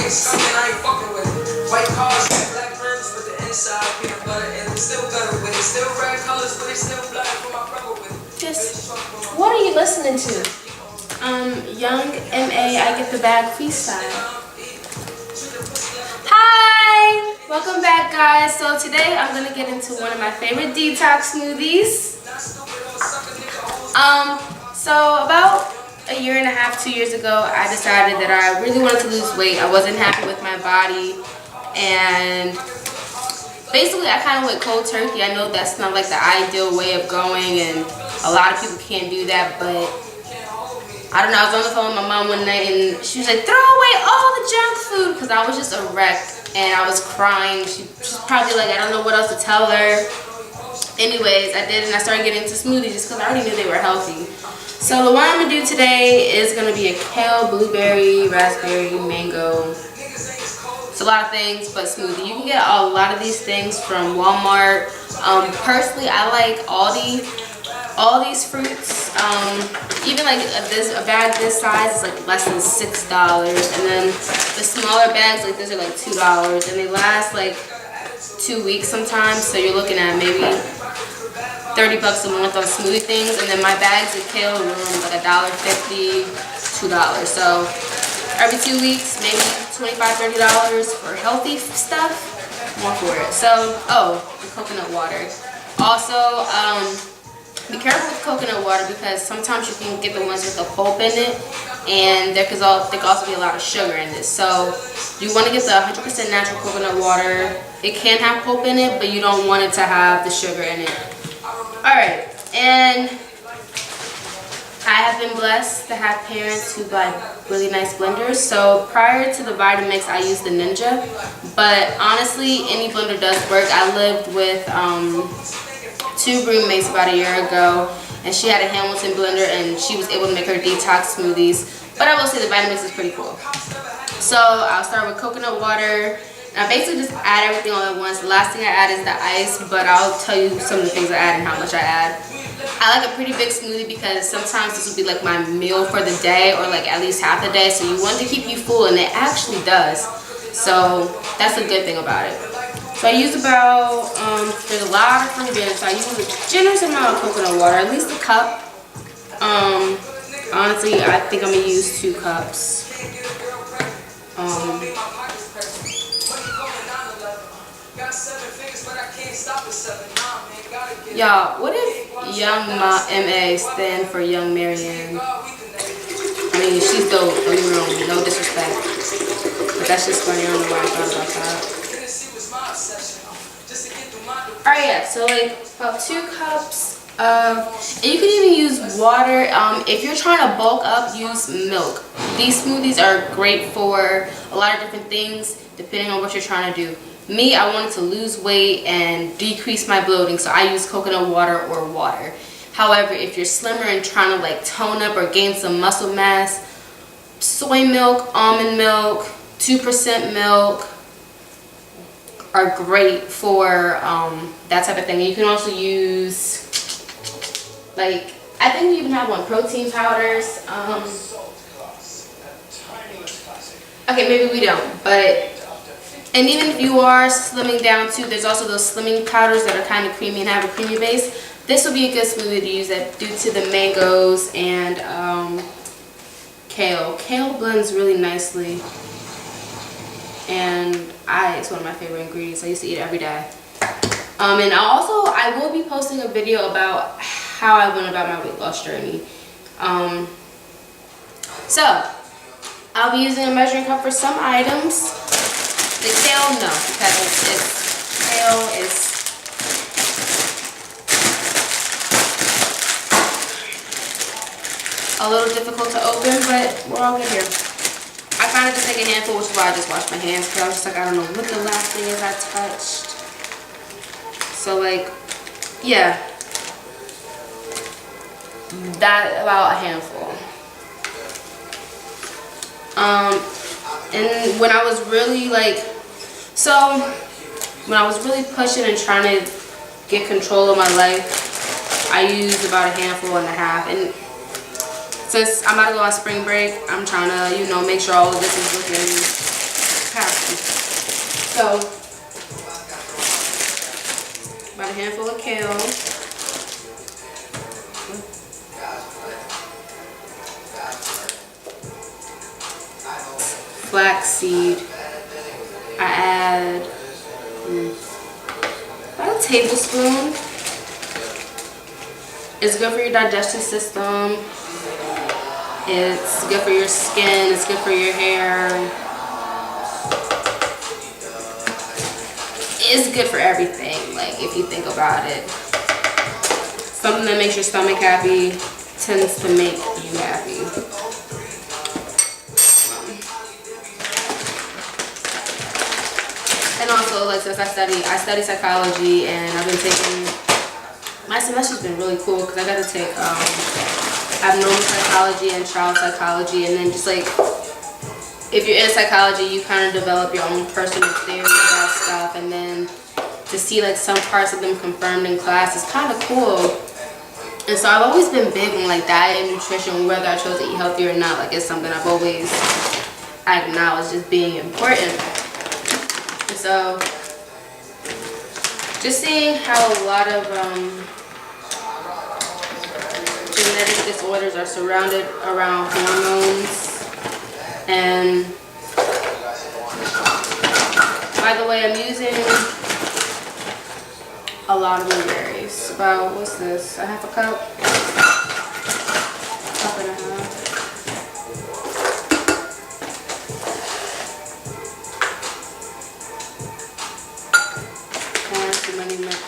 I ain't fucking with it. White cars, black birds with the inside, peanut butter, and still gutter with it. Still red colors, but they still blood for my brother with it. Just, what are you listening to? Young M.A. I Get the Bag freestyle. Hi! Welcome back, guys. So today I'm gonna get into one of my favorite detox smoothies. So about a year and a half, 2 years ago, I decided that I really wanted to lose weight. I wasn't happy with my body, and basically I kind of went cold turkey. I know that's not like the ideal way of going, and a lot of people can't do that, but I don't know. I was on the phone with my mom one night, and she was like, throw away all the junk food, because I was just a wreck, and I was crying. She's probably like, I don't know what else to tell her. Anyways, I did, and I started getting into smoothies just because I already knew they were healthy. So the one I'm going to do today is going to be a kale, blueberry, raspberry, mango. It's a lot of things, but smoothie. You can get a lot of these things from Walmart. Personally, I like all these fruits. Even like a bag this size is like less than $6, and then the smaller bags like this are like $2, and they last like 2 weeks sometimes. So you're looking at maybe $30 a month on smoothie things, and then my bags of kale are like $1.50, $2. So every 2 weeks, maybe $25–$30 for healthy stuff. More for it. So, oh, the coconut water. Also, be careful with coconut water, because sometimes you can get the ones with the pulp in it, and there can also be a lot of sugar in this. So you want to get the 100% natural coconut water. It can have pulp in it, but you don't want it to have the sugar in it. Alright, and I have been blessed to have parents who buy really nice blenders. So prior to the Vitamix, I used the Ninja, but honestly, any blender does work. I lived with 2 roommates about a year ago, and she had a Hamilton blender, and she was able to make her detox smoothies. But I will say the Vitamix is pretty cool. So I'll start with coconut water. I basically just add everything all at once. The last thing I add is the ice, but I'll tell you some of the things I add and how much I add. I like a pretty big smoothie because sometimes this will be like my meal for the day, or like at least half the day. So you want to keep you full, and it actually does. So that's a good thing about it. So I use about, there's a lot of ingredients, so I use a generous amount of coconut water, at least a cup. Honestly, I think I'm going to use 2 cups. Y'all, what if Young M.A. stand for Young Marianne? I mean, she's dope, don't get me wrong, no disrespect. But that's just funny, I don't know why I thought about that. Alright, yeah, so like about 2 cups of, and you can even use water. If you're trying to bulk up, use milk. These smoothies are great for a lot of different things depending on what you're trying to do. Me, I wanted to lose weight and decrease my bloating, so I use coconut water or water. However, if you're slimmer and trying to like tone up or gain some muscle mass, soy milk, almond milk, 2% milk are great for that type of thing. And you can also use, like, I think we even have one, protein powders. Okay, maybe we don't, but, and even if you are slimming down too, there's also those slimming powders that are kind of creamy and have a creamy base. This will be a good smoothie to use that due to the mangoes and kale. Kale blends really nicely, and it's one of my favorite ingredients. I used to eat it every day. And also, I will be posting a video about how I went about my weight loss journey. So, I'll be using a measuring cup for some items. The kale, no, because kale is a little difficult to open, but we're all good here. I kind of just take a handful, which is why I just washed my hands, because I was just like, I don't know what the last thing is I touched. So like, yeah, that about a handful. And when I was really like, when I was really pushing and trying to get control of my life, I used about a handful and a half. And since I'm about to go on spring break, I'm trying to, you know, make sure all of this is looking So, about a handful of kale. Flaxseed. I add about a tablespoon. It's good for your digestive system. It's good for your skin. It's good for your hair. It's good for everything, like if you think about it. Something that makes your stomach happy tends to make you happy. And also, like, since I study psychology, and I've been taking, my semester's been really cool because I got to take abnormal psychology and child psychology, and then just like, if you're in psychology, you kind of develop your own personal theories about stuff, and then to see like some parts of them confirmed in class is kind of cool. And so I've always been big on like diet and nutrition, whether I chose to eat healthy or not. Like, it's something I've always acknowledged as being important. And so just seeing how a lot of genetic disorders are surrounded around hormones. And by the way, I'm using a lot of blueberries. About, what's this, a half a cup? Cup and a half.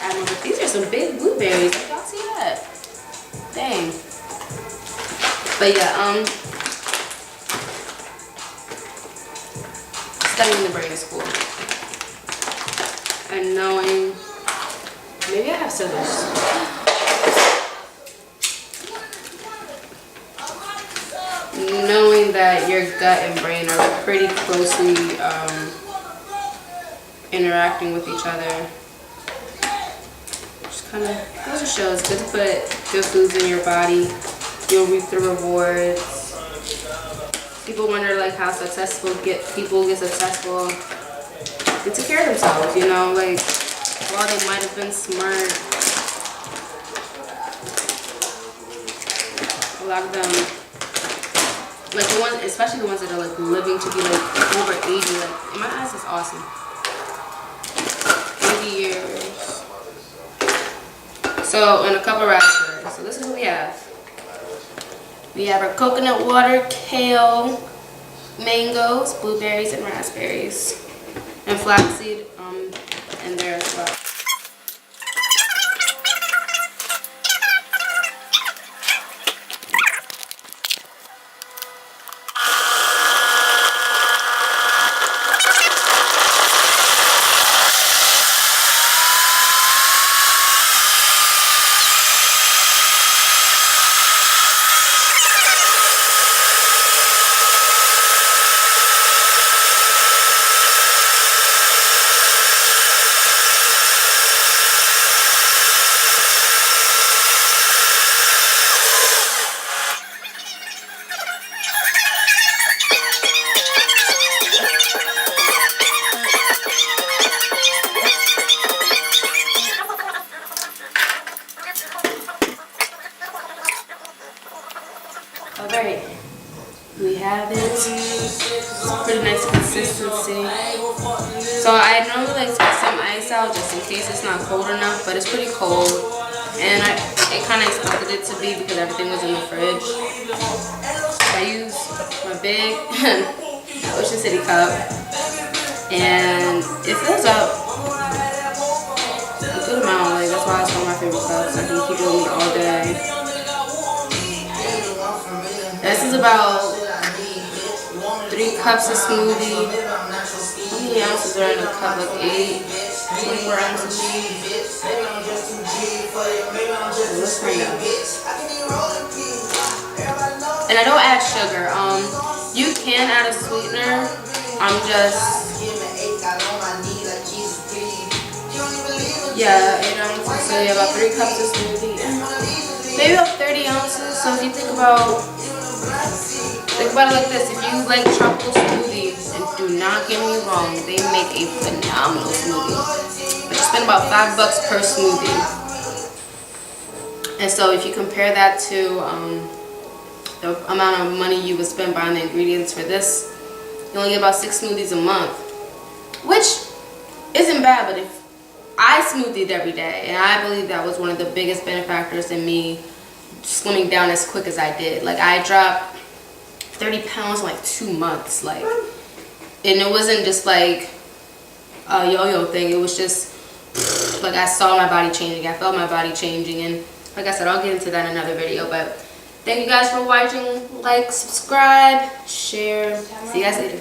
But these are some big blueberries. Like, y'all see that? Dang. But yeah, studying the brain is cool. And knowing, maybe I have scissors. Knowing that your gut and brain are pretty closely interacting with each other. Just kind of goes to show it's good to put good foods in your body. You'll reap the rewards. People wonder like how people get successful. They take care of themselves, you know, like while they might have been smart, a lot of them, like the ones, especially the ones that are like living to be like over 80, like in my eyes it's awesome. 80 years. So, and a cup of raspberries. So this is what we have. We have our coconut water, kale, mangoes, blueberries, and raspberries. And flaxseed in there as well. Alright, we have it. Pretty nice consistency. So I normally like to take some ice out just in case it's not cold enough, but it's pretty cold. And I kind of expected it to be because everything was in the fridge. So I use my big Ocean City cup, and it fills up a good amount. Like, that's why it's one of my favorite cups. I can keep it with me all day. This is about 3 cups of smoothie. How many ounces are in a cup? Like 24 ounces. Let's find out. And I don't add sugar. You can add a sweetener. I'm just, yeah, 8 ounces. So yeah, about 3 cups of smoothie. Maybe about 30 ounces. So if you think about think about it like this. If you like tropical smoothies, and do not get me wrong, they make a phenomenal smoothie. But you spend about $5 per smoothie. And so if you compare that to the amount of money you would spend buying the ingredients for this, you only get about 6 smoothies a month. Which isn't bad, but if I smoothied every day, and I believe that was one of the biggest benefactors in me slimming down as quick as I did. Like, I dropped 30 pounds in like 2 months, like, and it wasn't just like a yo-yo thing. It was just like I saw my body changing, I felt my body changing, and like I said, I'll get into that in another video. But thank you guys for watching. Like, subscribe, share. See you guys later.